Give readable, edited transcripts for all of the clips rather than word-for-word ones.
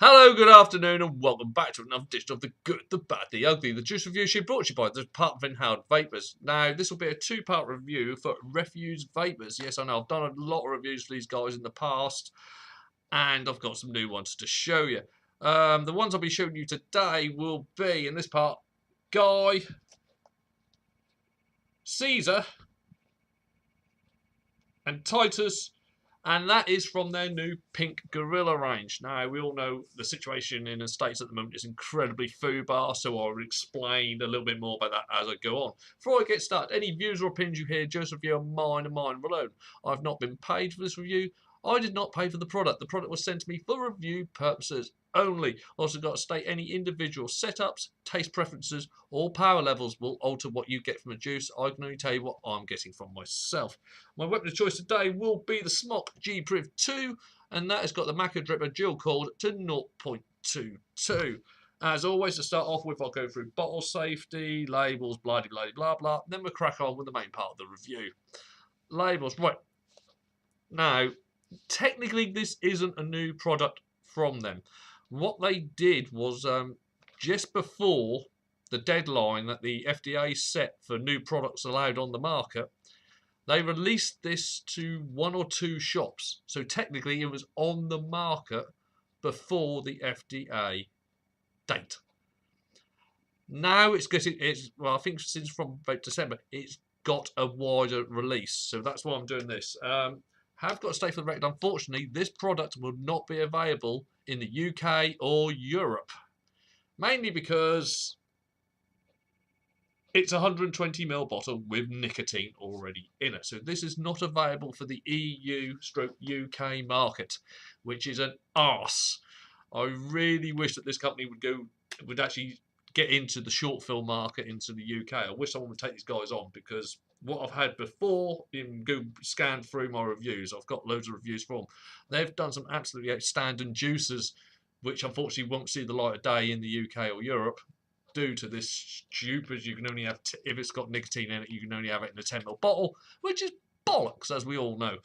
Hello, good afternoon, and welcome back to another edition of the Good, the Bad, the Ugly. The Juice Review Sheet brought to you by the Department of Inhaled Vapors. Now, this will be a two-part review for Refuge Vapors. Yes, I know, I've done a lot of reviews for these guys in the past, and I've got some new ones to show you. The ones I'll be showing you today will be, in this part, Guy, Caesar, and Titus. And that is from their new Pink Gorilla range. Now, we all know the situation in the States at the moment is incredibly foobar, so I'll explain a little bit more about that as I go on. Before I get started, any views or opinions you hear just review are mine and mine alone. I've not been paid for this review. I did not pay for the product. The product was sent to me for review purposes only. Also got to state any individual setups, taste preferences, or power levels will alter what you get from a juice. I can only tell you what I'm getting from myself. My weapon of choice today will be the Smock G-Priv 2, and that has got the Macca Dripper dual cooled to 0.22. As always, to start off with, I'll go through bottle safety, labels, blah, blah, blah, blah. Then we'll crack on with the main part of the review. Labels, right. Now, technically, this isn't a new product from them. What they did was just before the deadline that the FDA set for new products allowed on the market, they released this to one or two shops. So technically, it was on the market before the FDA date. Now well, I think since from about December, it's got a wider release. So that's why I'm doing this. Have got to stay for the record. Unfortunately, this product will not be available in the UK or Europe, mainly because it's a 120ml bottle with nicotine already in it. So this is not available for the EU/UK market, which is an arse. I really wish that this company would actually get into the short film market into the UK. I wish someone would take these guys on, because what I've had before, you can go scan through my reviews. I've got loads of reviews from them. They've done some absolutely outstanding juices, which unfortunately won't see the light of day in the UK or Europe, due to this stupid, you can only have, if it's got nicotine in it, you can only have it in a 10ml bottle, which is bollocks, as we all know.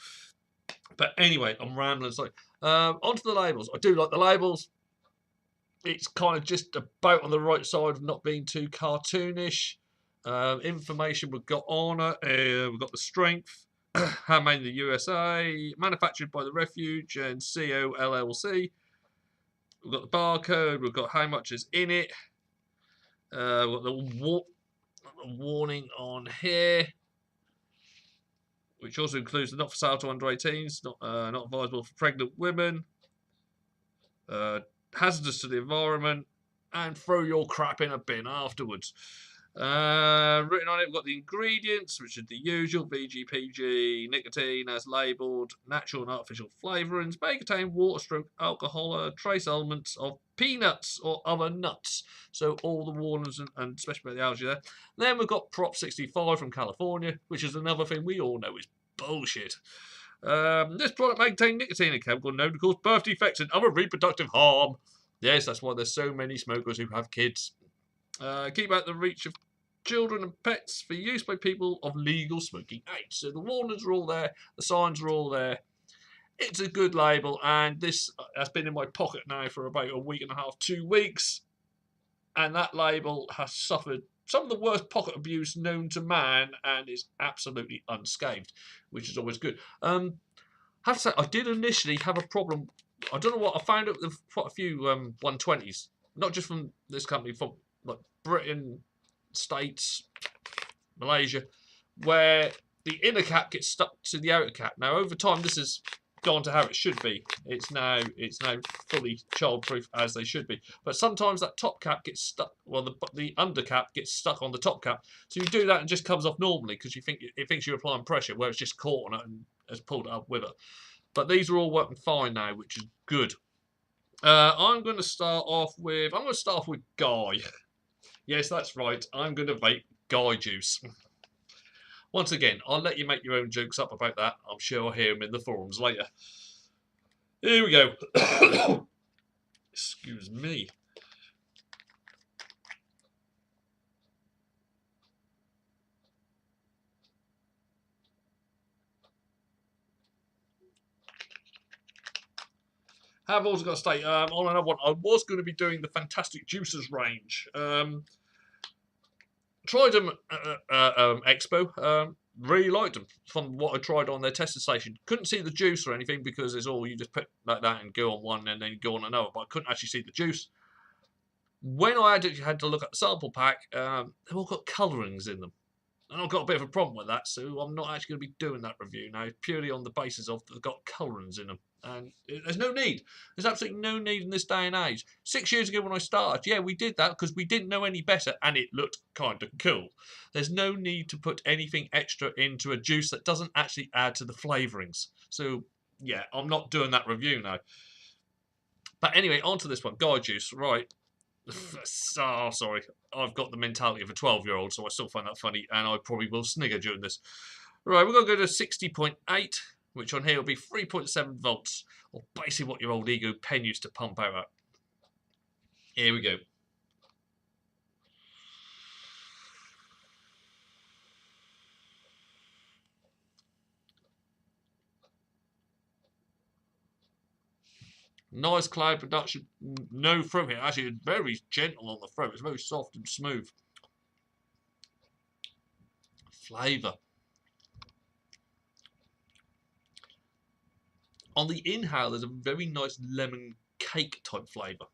But anyway, I'm rambling. So, onto the labels. I do like the labels. It's kind of just about on the right side of not being too cartoonish. Information we've got on it. We've got the strength. Handmade in the USA. Manufactured by the Refuge and CO LLC. We've got the barcode. We've got how much is in it. We've got the warning on here, which also includes the not for sale to under 18s, not advisable for pregnant women, hazardous to the environment, and throw your crap in a bin afterwards. Written on it, we've got the ingredients, which are the usual: VGPG, nicotine as labelled, natural and artificial flavourings, may contain water, stroke, alcohol, or trace elements of peanuts or other nuts. So all the warnings, and especially about the algae there. Then we've got Prop 65 from California, which is another thing we all know is bullshit. This product may contain nicotine, a chemical known to cause birth defects and other reproductive harm. Yes, that's why there's so many smokers who have kids. Keep out the reach of children and pets for use by people of legal smoking age. So the warnings are all there, the signs are all there. It's a good label, and this has been in my pocket now for about a week and a half, 2 weeks, and that label has suffered some of the worst pocket abuse known to man, and is absolutely unscathed, which is always good. I have to say, I did initially have a problem. I don't know what, I found out with quite a few 120s, not just from this company, from like Britain, States, Malaysia, where the inner cap gets stuck to the outer cap. Now, over time, this has gone to how it should be. It's now fully childproof, as they should be. But sometimes that top cap gets stuck. Well, the under cap gets stuck on the top cap. So you do that and it just comes off normally, because it thinks you're applying pressure, where it's just caught on it and has pulled it up with it. But these are all working fine now, which is good. I'm going to start off with Guy. Yes, that's right. I'm going to vape Guy juice. Once again, I'll let you make your own jokes up about that. I'm sure I'll hear them in the forums later. Here we go. Excuse me. Have also got to state on another one. I was going to be doing the Fantastic Juicers range. Tried them at Expo. Really liked them from what I tried on their testing station. Couldn't see the juice or anything because it's all you just put like that and go on one and then go on another. But I couldn't actually see the juice. When I had to look at the sample pack, they've all got colourings in them. And I've got a bit of a problem with that, so I'm not actually going to be doing that review now, purely on the basis of they've got colourings in them. And there's no need. There's absolutely no need in this day and age. 6 years ago when I started, yeah, we did that because we didn't know any better, and it looked kind of cool. There's no need to put anything extra into a juice that doesn't actually add to the flavourings. So, yeah, I'm not doing that review now. But anyway, on to this one. Guy juice, right. Oh, sorry. I've got the mentality of a 12-year-old, so I still find that funny, and I probably will snigger during this. Right, we're going to go to 60.8, which on here will be 3.7 volts, or basically what your old Ego pen used to pump out at. Here we go. Nice cloud production, no throat here. Actually, it's very gentle on the throat. It's very soft and smooth. Flavour. On the inhale, there's a very nice lemon cake type flavour.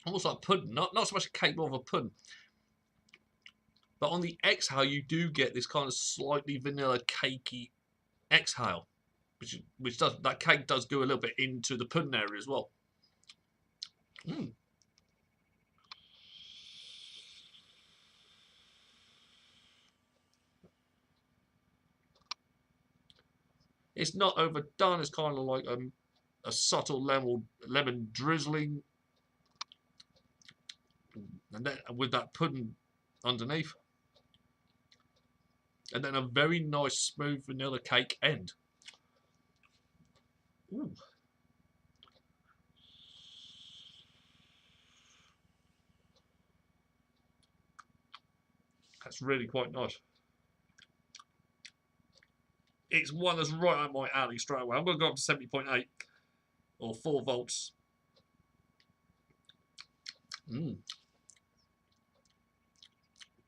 Almost like pudding. Not so much a cake, more of a pudding. But on the exhale, you do get this kind of slightly vanilla cakey exhale, which does, that cake does go a little bit into the pudding area as well. It's not overdone. It's kind of like a subtle lemon drizzling, and then with that pudding underneath, and then a very nice smooth vanilla cake end. Ooh. That's really quite nice. It's one that's right up my alley straight away. I'm going to go up to 70.8 or 4 volts.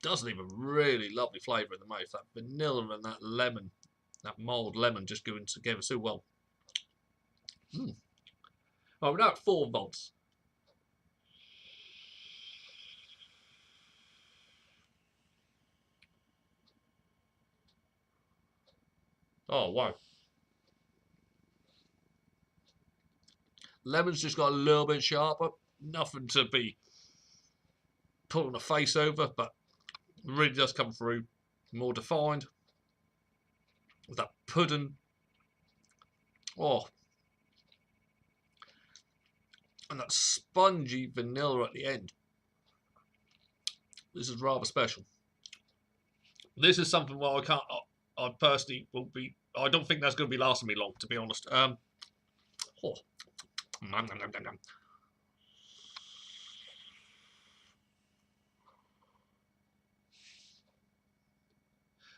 Does leave a really lovely flavour in the mouth. That vanilla and that lemon, that mild lemon just going together so well. Oh, we're now at 4 volts. Oh, wow. Lemon's just got a little bit sharper. Nothing to be pulling a face over, but it really does come through more defined. With that pudding. Oh. And that spongy vanilla at the end. This is rather special. This is something where I personally will be, I don't think that's going to be lasting me long, to be honest. Oh. Nom, nom, nom, nom, nom.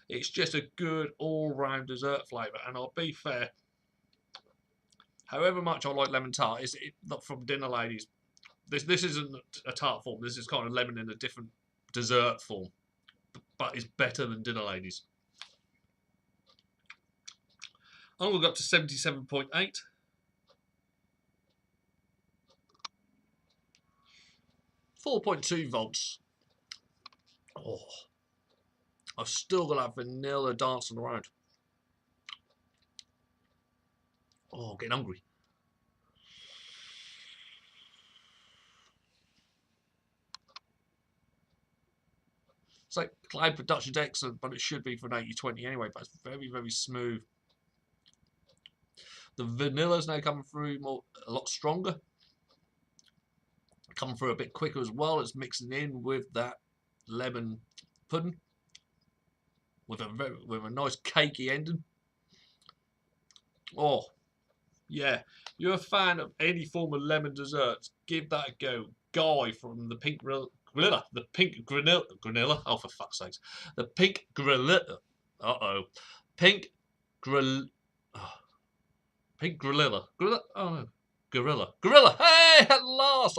It's just a good all-round dessert flavour, and I'll be fair. However much I like lemon tart, it's not from Dinner Ladies. This isn't a tart form. This is kind of lemon in a different dessert form, but it's better than Dinner Ladies. I'm going to go up to 77.8. 4.2 volts. Oh, I've still got that vanilla dancing around. Oh, I'm getting hungry. It's like cloud production's excellent, but it should be for an 80-20 anyway. But it's very, very smooth. The vanilla's now coming through a lot stronger. Coming through a bit quicker as well. It's mixing in with that lemon pudding with a nice cakey ending. Oh, yeah. You're a fan of any form of lemon desserts, give that a go. Guy from the Pink Granilla. The Pink Granilla. Oh, for fuck's sakes. The Pink Granilla. Pink Grill. Oh. Pink Gorilla. Gorilla? Oh no. Gorilla. Gorilla! Hey, at last!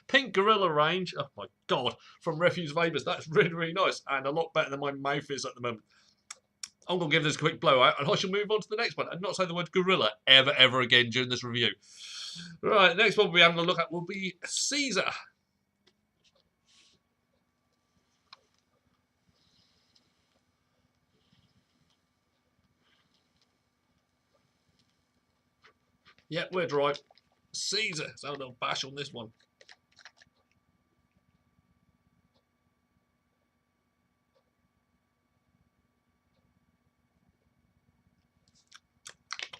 Pink Gorilla range. Oh my god. From Refuge Vapors. That's really, really nice. And a lot better than my mouth is at the moment. I'm going to give this a quick blowout and I shall move on to the next one and not say the word gorilla ever again during this review. Right, next one we'll be having a look at will be Caesar. Yeah, we're dry. Caesar. Let's have a little bash on this one.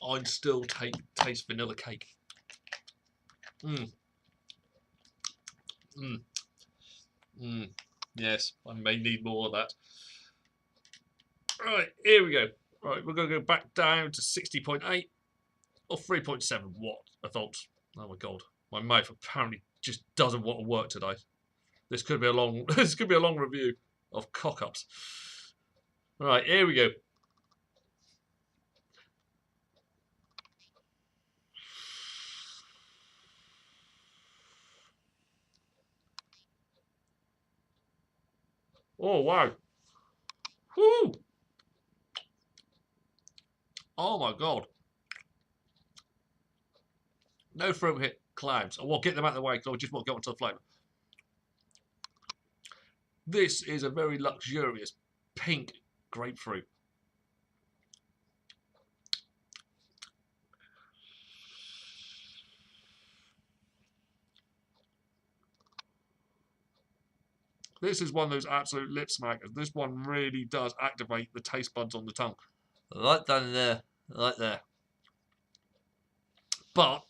I'd still taste vanilla cake. Yes, I may need more of that. Right, here we go. Right, we're going to go back down to 60.8 or 3.7 volts. Oh my god, my mouth apparently just doesn't want to work today. This could be a long review of cock-ups. Right, here we go. Oh wow. Woo! Oh my god. No fruit hit clouds. I will get them out of the way because I just want to get onto the flavour. This is a very luxurious pink grapefruit. This is one of those absolute lip smackers. This one really does activate the taste buds on the tongue. Right down there. Right there. But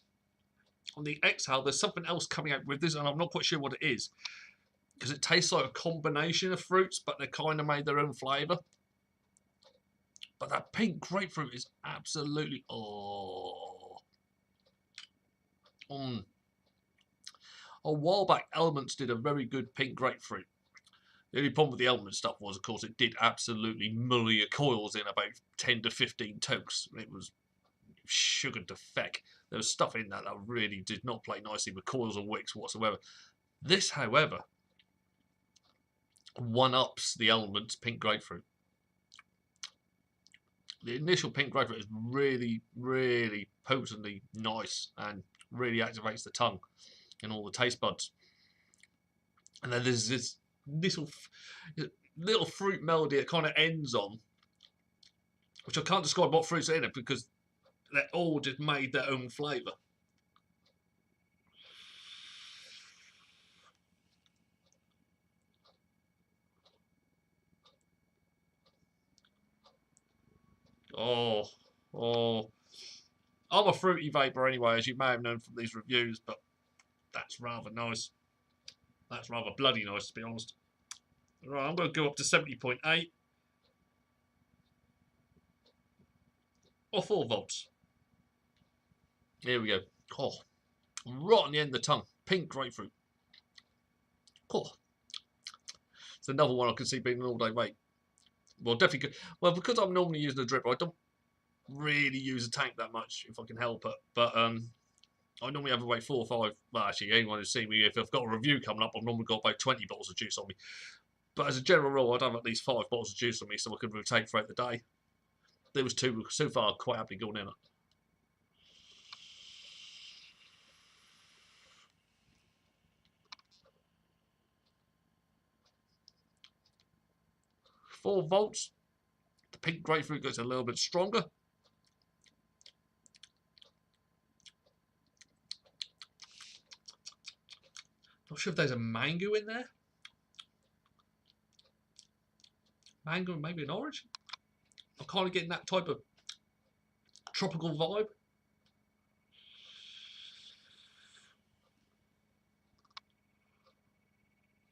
on the exhale, there's something else coming out with this, and I'm not quite sure what it is. Because it tastes like a combination of fruits, but they kind of made their own flavour. But that pink grapefruit is absolutely... Oh. A while back, Elements did a very good pink grapefruit. The only problem with the Element stuff was, of course, it did absolutely mull your coils in about 10 to 15 tokes. It was sugared to feck. There was stuff in that really did not play nicely with coils or wicks whatsoever. This, however, one-ups the Elements pink grapefruit. The initial pink grapefruit is really, really potently nice and really activates the tongue and all the taste buds. And then there's this little fruit melody it kind of ends on, which I can't describe what fruits are in it because they all just made their own flavour. Oh. I'm a fruity vapor anyway, as you may have known from these reviews, but that's rather nice. That's rather bloody nice, to be honest. Right, I'm going to go up to 70.8 or 4 volts. Here we go. Oh, right on the end of the tongue. Pink grapefruit. Oh. It's another one I can see being an all-day vape. Well, definitely good. Well, because I'm normally using a dripper, I don't really use a tank that much if I can help it. But I normally have about 4 or 5. Well, actually, anyone who's seen me, if I've got a review coming up, I've normally got about 20 bottles of juice on me. But as a general rule, I'd have at least 5 bottles of juice on me so I could rotate throughout the day. There was 2 so far, quite happily gone in it. Four volts. The pink grapefruit gets a little bit stronger. Not sure if there's a mango in there. Mango and maybe an orange. I'm kind of getting that type of tropical vibe.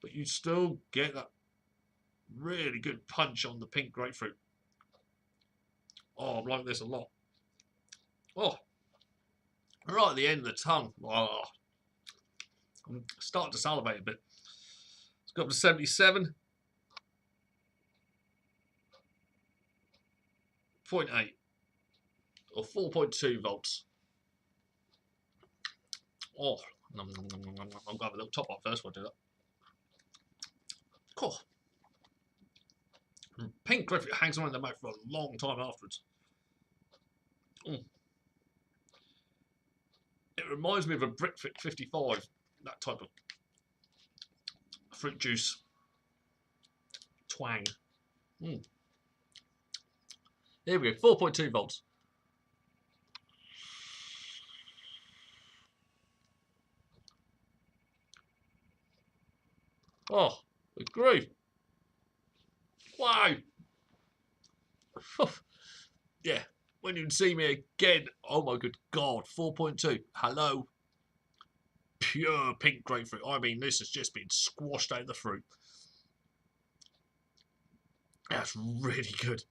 But you still get that really good punch on the pink grapefruit. Oh, I like this a lot. Oh, right at the end of the tongue. Oh, I'm starting to salivate a bit. It's got up to 77.8. or 4.2 volts. Oh, nom, nom, nom, nom, nom. I'm going to have a little top up first. We'll do that. Cool. Pink grapefruit hangs around in the mouth for a long time afterwards. Mm. It reminds me of a Brickfit 55, that type of fruit juice twang. Mm. Here we go, 4.2 volts. Oh, agree. Wow. Yeah, when you see me again, oh my good God, 4.2. Hello. Pure pink grapefruit. I mean, this has just been squashed out of the fruit. That's really good.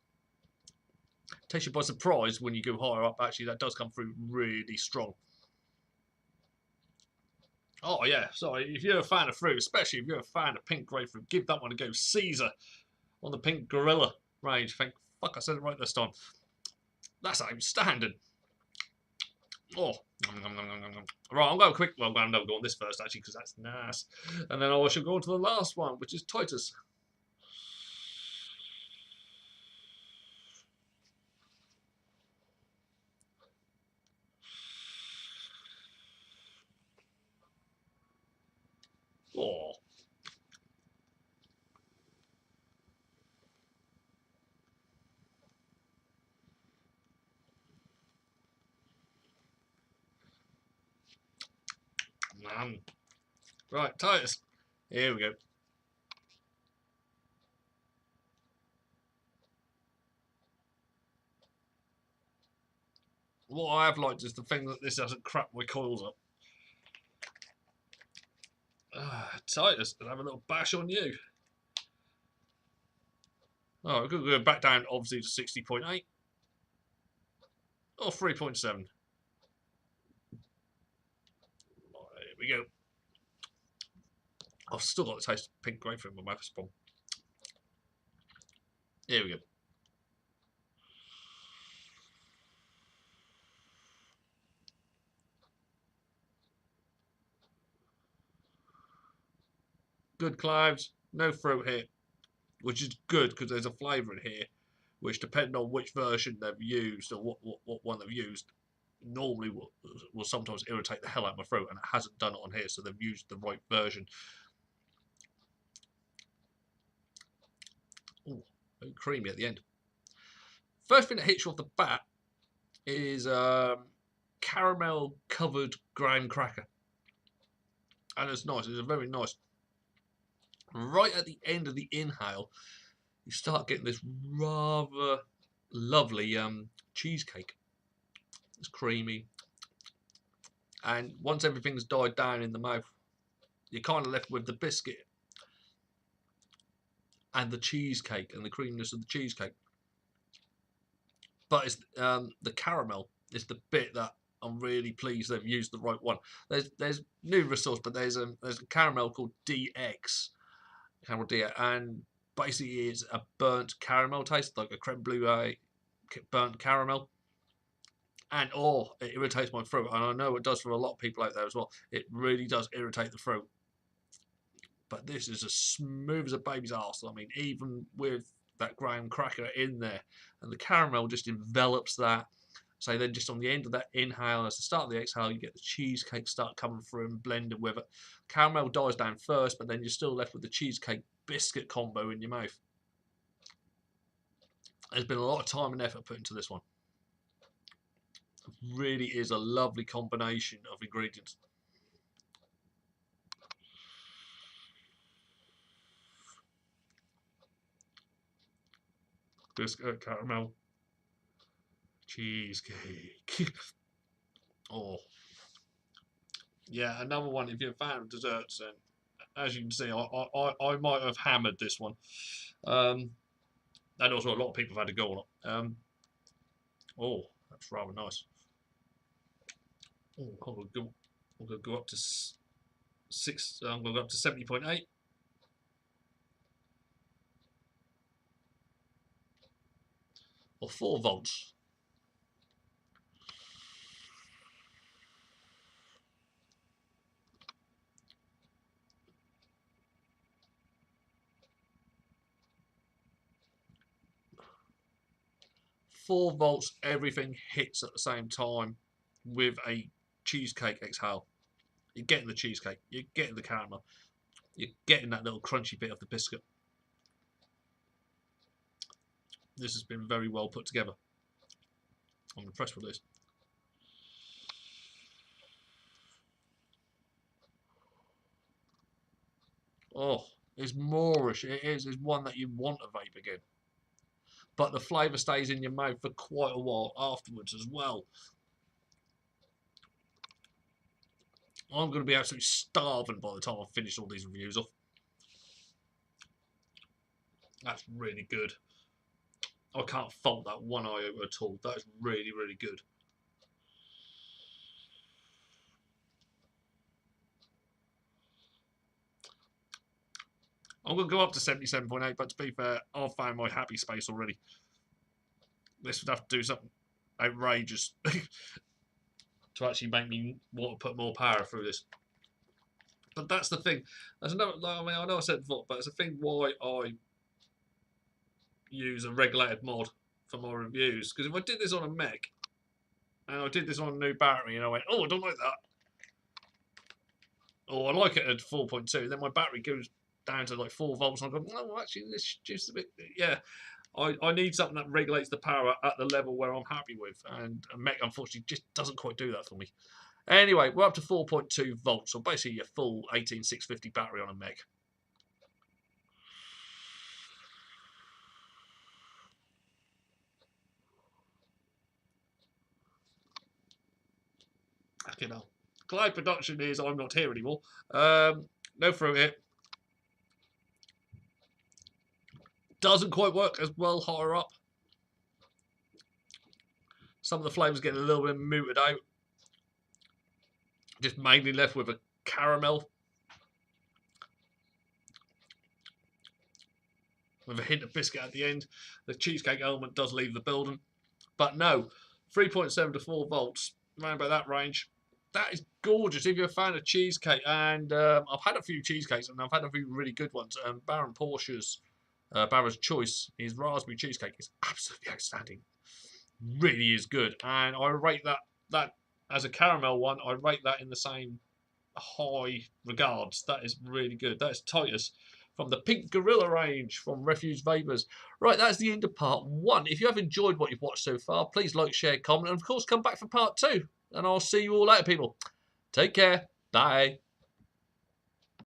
Takes you by surprise when you go higher up. Actually, that does come through really strong. Oh yeah, sorry, if you're a fan of fruit, especially if you're a fan of pink grapefruit, give that one a go. Caesar on the pink gorilla range. Thank fuck I said it right this time. That's outstanding. Oh, right, I'll go quick. Well, I'm going to go on this first actually because that's nice, and then I shall go on to the last one, which is Titus. Oh. Right, Titus. Here we go. What I have liked is the thing that this doesn't crap my coils up. Titus, and have a little bash on you. Oh, we're going to go back down, obviously, to 60.8. Or 3.7. Here we go. I've still got the taste of pink grapefruit in my mouth. Here we go. Good clouds, no fruit here, which is good because there's a flavour in here, which depending on which version they've used or what one they've used, normally will sometimes irritate the hell out of my throat, and it hasn't done it on here, so they've used the right version. Oh, very creamy at the end. First thing that hits you off the bat is caramel covered graham cracker, and it's nice. It's a very nice. Right at the end of the inhale, you start getting this rather lovely cheesecake. It's creamy, and once everything's died down in the mouth, you're kind of left with the biscuit and the cheesecake and the creaminess of the cheesecake. But it's the caramel is the bit that I'm really pleased they've used the right one. There's numerous sorts, but there's a caramel called DX, caramel DX, and basically it's a burnt caramel taste, like a creme brulee burnt caramel. And oh, it irritates my throat, and I know it does for a lot of people out there as well. It really does irritate the throat. But this is as smooth as a baby's arse. I mean, even with that graham cracker in there, and the caramel just envelops that. So then just on the end of that inhale, as the start of the exhale, you get the cheesecake start coming through and blending with it. Caramel dies down first, but then you're still left with the cheesecake biscuit combo in your mouth. There's been a lot of time and effort put into this one. It really is a lovely combination of ingredients. Biscuit, caramel, cheesecake. Oh, yeah, another one. If you're a fan of desserts, and as you can see, I might have hammered this one. And also a lot of people have had to go on it. Oh, that's rather nice. Oh, I'm gonna go up to 6. I'm gonna go up to 70.8. Or 4 volts. 4 volts, everything hits at the same time with a cheesecake exhale. You're getting the cheesecake, you're getting the caramel, you're getting that little crunchy bit of the biscuit. This has been very well put together. I'm impressed with this. Oh, it's moreish. It is. It's one that you want to vape again. But the flavour stays in your mouth for quite a while afterwards as well. I'm going to be absolutely starving by the time I've finished all these reviews off. That's really good. I can't fault that one iota at all. That is really, really good. I'm going to go up to 77.8, but to be fair, I've found my happy space already. This would have to do something outrageous to actually make me want to put more power through this. But that's the thing. There's another. I mean, I know I said before, but it's a thing why I use a regulated mod for my reviews. Because if I did this on a mech, and I did this on a new battery, and I went, oh, I don't like that, or I like it at 4.2, then my battery goes down to like 4 volts, and I go, no, actually, this is just a bit, yeah. I need something that regulates the power at the level where I'm happy with, and a mech, unfortunately, just doesn't quite do that for me. Anyway, we're up to 4.2 volts, so basically your full 18650 battery on a mech. You know, Cloud Production is I'm not here anymore. No fruit here. Doesn't quite work as well higher up. Some of the flavours getting a little bit mooted out. Just mainly left with a caramel. With a hint of biscuit at the end. The cheesecake element does leave the building. But no, 3.7 to 4 volts, around about that range. That is gorgeous if you're a fan of cheesecake. And I've had a few cheesecakes and I've had a few really good ones. Baron Porsche's Barra's Choice, his raspberry cheesecake is absolutely outstanding. Really is good. And I rate that as a caramel one, I rate that in the same high regards. That is really good. That is Titus from the Pink Gorilla range from Refuge Vapors. Right, that's the end of part 1. If you have enjoyed what you've watched so far, please like, share, comment, and of course come back for part 2. And I'll see you all later, people. Take care. Bye.